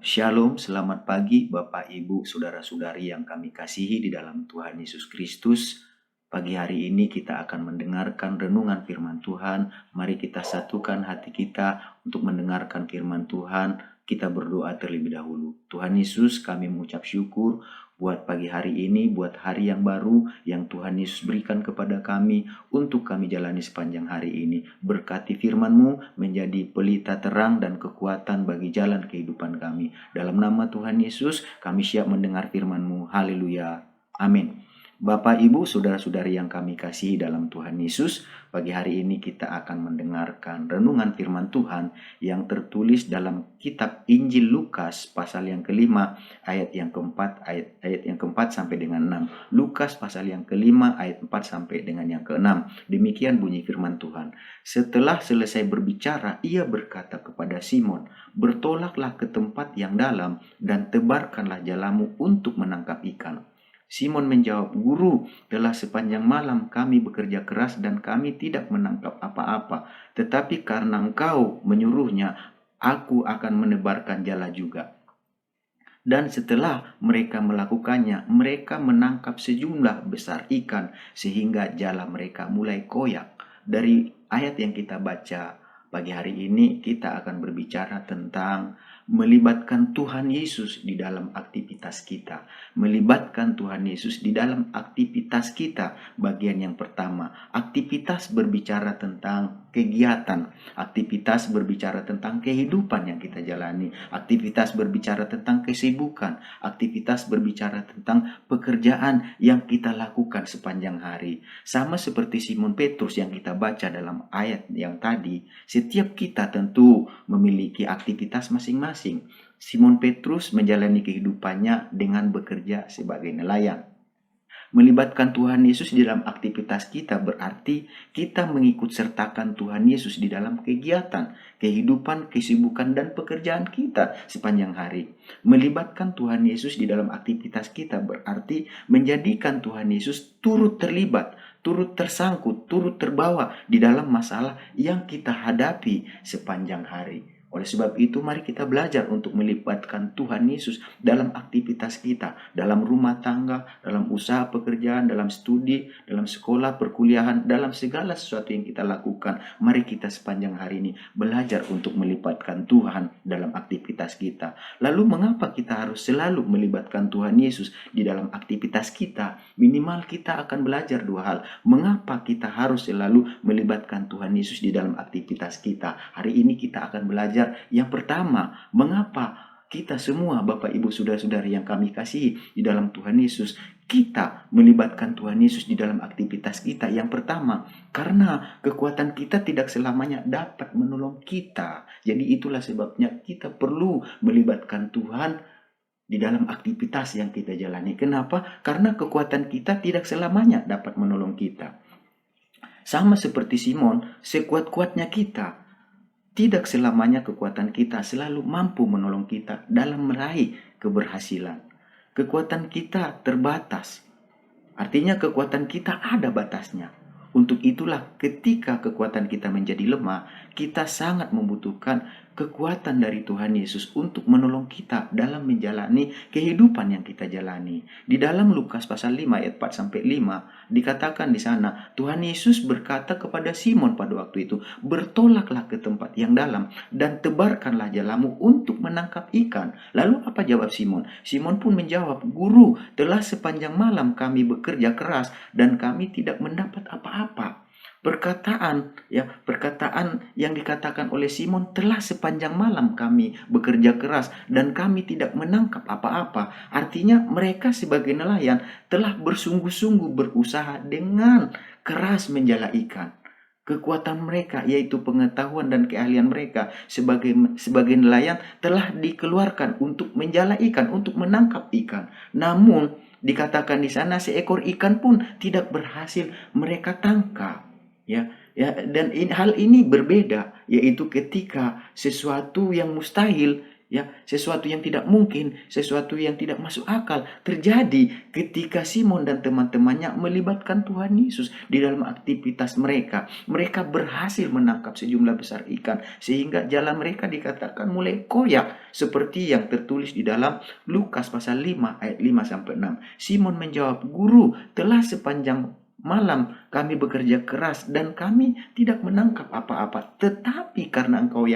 Shalom, selamat pagi Bapak, Ibu, Saudara-saudari yang kami kasihi di dalam Tuhan Yesus Kristus. Pagi hari ini kita akan mendengarkan renungan firman Tuhan. Mari kita satukan hati kita untuk mendengarkan firman Tuhan. Kita berdoa terlebih dahulu. Tuhan Yesus, kami mengucap syukur buat pagi hari ini, buat hari yang baru yang Tuhan Yesus berikan kepada kami untuk kami jalani sepanjang hari ini. Berkati firman-Mu menjadi pelita terang dan kekuatan bagi jalan kehidupan kami. Dalam nama Tuhan Yesus, kami siap mendengar firman-Mu. Haleluya. Amin. Bapak, Ibu, Saudara-saudari yang kami kasihi dalam Tuhan Yesus, pagi hari ini kita akan mendengarkan renungan firman Tuhan yang tertulis dalam kitab Injil Lukas pasal yang kelima ayat yang keempat ayat yang keempat sampai dengan 6. Lukas pasal yang kelima ayat 4 sampai dengan yang ke-6. Demikian bunyi firman Tuhan. Setelah selesai berbicara, ia berkata kepada Simon, "Bertolaklah ke tempat yang dalam dan tebarkanlah jalamu untuk menangkap ikan." Simon menjawab, "Guru, telah sepanjang malam kami bekerja keras dan kami tidak menangkap apa-apa. Tetapi karena Engkau menyuruhnya, aku akan menebarkan jala juga." Dan setelah mereka melakukannya, mereka menangkap sejumlah besar ikan sehingga jala mereka mulai koyak. Dari ayat yang kita baca pagi hari ini, kita akan berbicara tentang melibatkan Tuhan Yesus di dalam aktivitas kita. Melibatkan Tuhan Yesus di dalam aktivitas kita. Bagian yang pertama, aktivitas berbicara tentang kegiatan. Aktivitas berbicara tentang kehidupan yang kita jalani. Aktivitas berbicara tentang kesibukan. Aktivitas berbicara tentang pekerjaan yang kita lakukan sepanjang hari. Sama seperti Simon Petrus yang kita baca dalam ayat yang tadi, setiap kita tentu memiliki aktivitas masing-masing. Simon Petrus menjalani kehidupannya dengan bekerja sebagai nelayan. Melibatkan Tuhan Yesus di dalam aktivitas kita berarti kita mengikut sertakan Tuhan Yesus di dalam kegiatan, kehidupan, kesibukan, dan pekerjaan kita sepanjang hari. Melibatkan Tuhan Yesus di dalam aktivitas kita berarti menjadikan Tuhan Yesus turut terlibat, turut tersangkut, turut terbawa di dalam masalah yang kita hadapi sepanjang hari. Oleh sebab itu, mari kita belajar untuk melibatkan Tuhan Yesus dalam aktivitas kita, dalam rumah tangga, dalam usaha pekerjaan, dalam studi, dalam sekolah, perkuliahan, dalam segala sesuatu yang kita lakukan. Mari kita sepanjang hari ini belajar untuk melibatkan Tuhan dalam aktivitas kita. Lalu mengapa kita harus selalu melibatkan Tuhan Yesus di dalam aktivitas kita? Minimal kita akan belajar dua hal. Mengapa kita harus selalu melibatkan Tuhan Yesus di dalam aktivitas kita? Hari ini kita akan belajar. Yang pertama, mengapa kita semua, Bapak, Ibu, Saudara-saudari yang kami kasihi di dalam Tuhan Yesus, kita melibatkan Tuhan Yesus di dalam aktivitas kita? Yang pertama, karena kekuatan kita tidak selamanya dapat menolong kita. Jadi itulah sebabnya kita perlu melibatkan Tuhan di dalam aktivitas yang kita jalani. Kenapa? Karena kekuatan kita tidak selamanya dapat menolong kita. Sama seperti Simon, sekuat-kuatnya kita, tidak selamanya kekuatan kita selalu mampu menolong kita dalam meraih keberhasilan. Kekuatan kita terbatas. Artinya kekuatan kita ada batasnya. Untuk itulah ketika kekuatan kita menjadi lemah, kita sangat membutuhkan kekuatan dari Tuhan Yesus untuk menolong kita dalam menjalani kehidupan yang kita jalani. Di dalam Lukas pasal 5 ayat 4 sampai 5 dikatakan di sana, Tuhan Yesus berkata kepada Simon pada waktu itu, "Bertolaklah ke tempat yang dalam dan tebarkanlah jalamu untuk menangkap ikan." Lalu apa jawab Simon? Simon pun menjawab, "Guru, telah sepanjang malam kami bekerja keras dan kami tidak mendapat apa-apa." Perkataan yang dikatakan oleh Simon, "Telah sepanjang malam kami bekerja keras dan kami tidak menangkap apa-apa." Artinya mereka sebagai nelayan telah bersungguh-sungguh berusaha dengan keras menjala ikan. Kekuatan mereka, yaitu pengetahuan dan keahlian mereka sebagai nelayan, telah dikeluarkan untuk menjala ikan, untuk menangkap ikan. Namun dikatakan di sana seekor ikan pun tidak berhasil mereka tangkap. Dan hal ini berbeda, yaitu ketika sesuatu yang mustahil Ya, sesuatu yang tidak mungkin, sesuatu yang tidak masuk akal terjadi ketika Simon dan teman-temannya melibatkan Tuhan Yesus di dalam aktivitas mereka. Mereka berhasil menangkap sejumlah besar ikan sehingga jalan mereka dikatakan mulai koyak seperti yang tertulis di dalam Lukas pasal 5 ayat 5 sampai 6. Simon menjawab, "Guru, telah sepanjang malam kami bekerja keras dan kami tidak menangkap apa-apa, tetapi karena engkau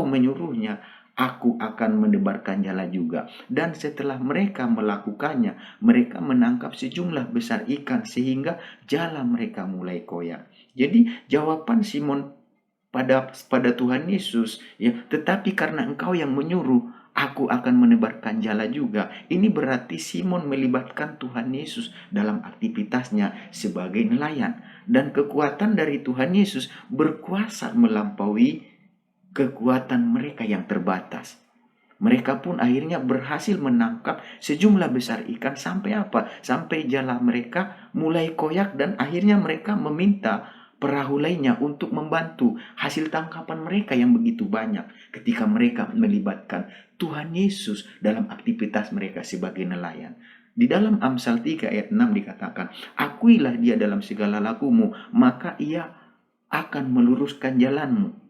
menyuruhnya, aku akan mendebarkan jala juga." Dan setelah mereka melakukannya, mereka menangkap sejumlah besar ikan sehingga jala mereka mulai koyak. Jadi jawaban Simon pada Tuhan Yesus, ya, tetapi karena engkau yang menyuruh, aku akan menebarkan jala juga. Ini berarti Simon melibatkan Tuhan Yesus dalam aktivitasnya sebagai nelayan. Dan kekuatan dari Tuhan Yesus berkuasa melampaui kekuatan mereka yang terbatas. Mereka pun akhirnya berhasil menangkap sejumlah besar ikan sampai apa? Sampai jala mereka mulai koyak dan akhirnya mereka meminta perahu lainnya untuk membantu hasil tangkapan mereka yang begitu banyak ketika mereka melibatkan Tuhan Yesus dalam aktivitas mereka sebagai nelayan. Di dalam Amsal 3 ayat 6 dikatakan, "Akuilah dia dalam segala lakumu, maka ia akan meluruskan jalanmu."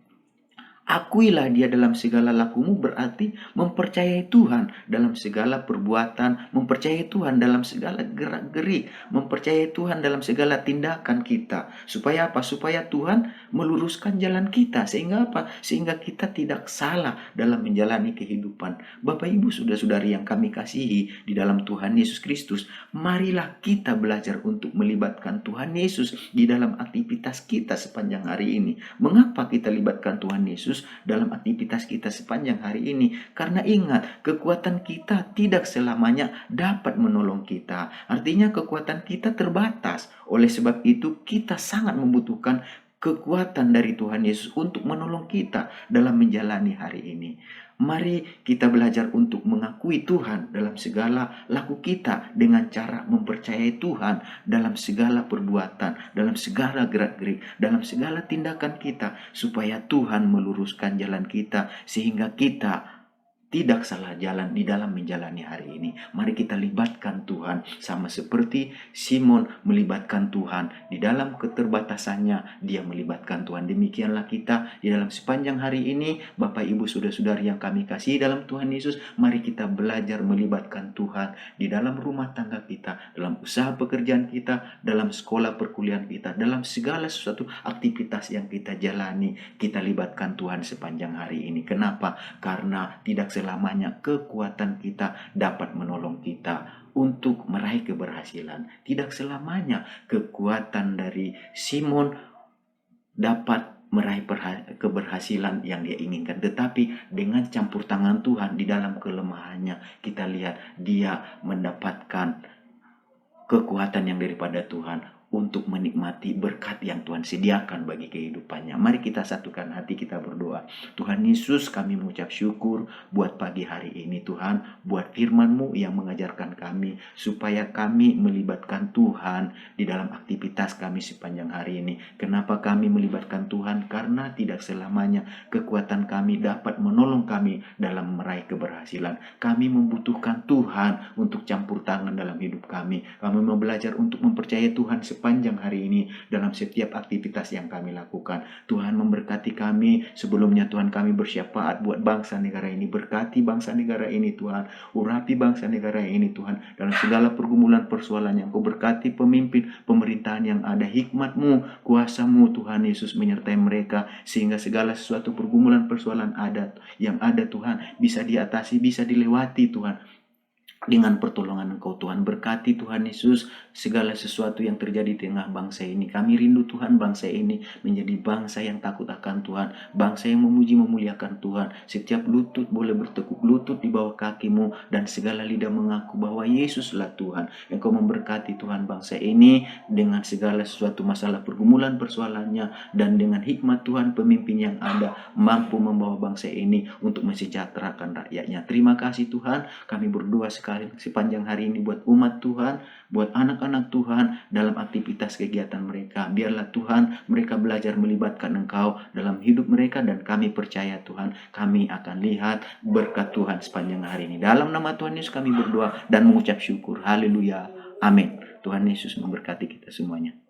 Akuilah dia dalam segala lakumu berarti mempercayai Tuhan dalam segala perbuatan, mempercayai Tuhan dalam segala gerak-gerik, mempercayai Tuhan dalam segala tindakan kita. Supaya apa? Supaya Tuhan meluruskan jalan kita. Sehingga apa? Sehingga kita tidak salah dalam menjalani kehidupan. Bapak Ibu saudara-saudari yang kami kasihi di dalam Tuhan Yesus Kristus, marilah kita belajar untuk melibatkan Tuhan Yesus di dalam aktivitas kita sepanjang hari ini. Mengapa kita libatkan Tuhan Yesus dalam aktivitas kita sepanjang hari ini? Karena ingat, kekuatan kita tidak selamanya dapat menolong kita. Artinya kekuatan kita terbatas. Oleh sebab itu kita sangat membutuhkan kekuatan dari Tuhan Yesus untuk menolong kita dalam menjalani hari ini. Mari kita belajar untuk mengakui Tuhan dalam segala laku kita dengan cara mempercayai Tuhan dalam segala perbuatan, dalam segala gerak-gerik, dalam segala tindakan kita, supaya Tuhan meluruskan jalan kita sehingga kita tidak salah jalan di dalam menjalani hari ini. Mari kita libatkan Tuhan sama seperti Simon melibatkan Tuhan di dalam keterbatasannya, dia melibatkan Tuhan. Demikianlah kita di dalam sepanjang hari ini, Bapak Ibu saudara-saudari yang kami kasih dalam Tuhan Yesus, mari kita belajar melibatkan Tuhan di dalam rumah tangga kita, dalam usaha pekerjaan kita, dalam sekolah perkuliahan kita, dalam segala sesuatu aktivitas yang kita jalani, kita libatkan Tuhan sepanjang hari ini. Kenapa? Karena tidak selamanya kekuatan kita dapat menolong kita untuk meraih keberhasilan. Tidak selamanya kekuatan dari Simon dapat meraih keberhasilan yang dia inginkan. Tetapi dengan campur tangan Tuhan di dalam kelemahannya, kita lihat dia mendapatkan kekuatan yang daripada Tuhan untuk menikmati berkat yang Tuhan sediakan bagi kehidupannya. Mari kita satukan hati, kita berdoa. Tuhan Yesus, kami mengucap syukur buat pagi hari ini Tuhan, buat firman-Mu yang mengajarkan kami supaya kami melibatkan Tuhan di dalam aktivitas kami sepanjang hari ini. Kenapa kami melibatkan Tuhan? Karena tidak selamanya kekuatan kami dapat menolong kami dalam meraih keberhasilan. Kami membutuhkan Tuhan untuk campur tangan dalam hidup kami. Kami mau belajar untuk mempercayai Tuhan sepanjang hari ini dalam setiap aktivitas yang kami lakukan. Tuhan memberkati kami. Sebelumnya Tuhan, kami bersyafaat buat bangsa negara ini. Berkati bangsa negara ini Tuhan. Urapi bangsa negara ini Tuhan. Dalam segala pergumulan persoalan yang Kau berkati pemimpin pemerintahan yang ada. Hikmat-Mu, kuasa-Mu Tuhan Yesus menyertai mereka sehingga segala sesuatu pergumulan persoalan yang ada Tuhan bisa diatasi, bisa dilewati Tuhan. Dengan pertolongan Engkau Tuhan, berkati Tuhan Yesus segala sesuatu yang terjadi di tengah bangsa ini. Kami rindu Tuhan bangsa ini menjadi bangsa yang takut akan Tuhan, bangsa yang memuji memuliakan Tuhan. Setiap lutut boleh bertekuk lutut di bawah kaki-Mu dan segala lidah mengaku bahwa Yesuslah Tuhan. Engkau memberkati Tuhan bangsa ini dengan segala sesuatu masalah pergumulan persoalannya, dan dengan hikmat Tuhan pemimpin yang ada mampu membawa bangsa ini untuk mensejahterakan rakyatnya. Terima kasih Tuhan, kami berdoa sekali sepanjang hari ini buat umat Tuhan, buat anak-anak Tuhan dalam aktivitas kegiatan mereka. Biarlah Tuhan mereka belajar melibatkan Engkau dalam hidup mereka, dan kami percaya Tuhan, kami akan lihat berkat Tuhan sepanjang hari ini. Dalam nama Tuhan Yesus kami berdoa dan mengucap syukur. Haleluya. Amin. Tuhan Yesus memberkati kita semuanya.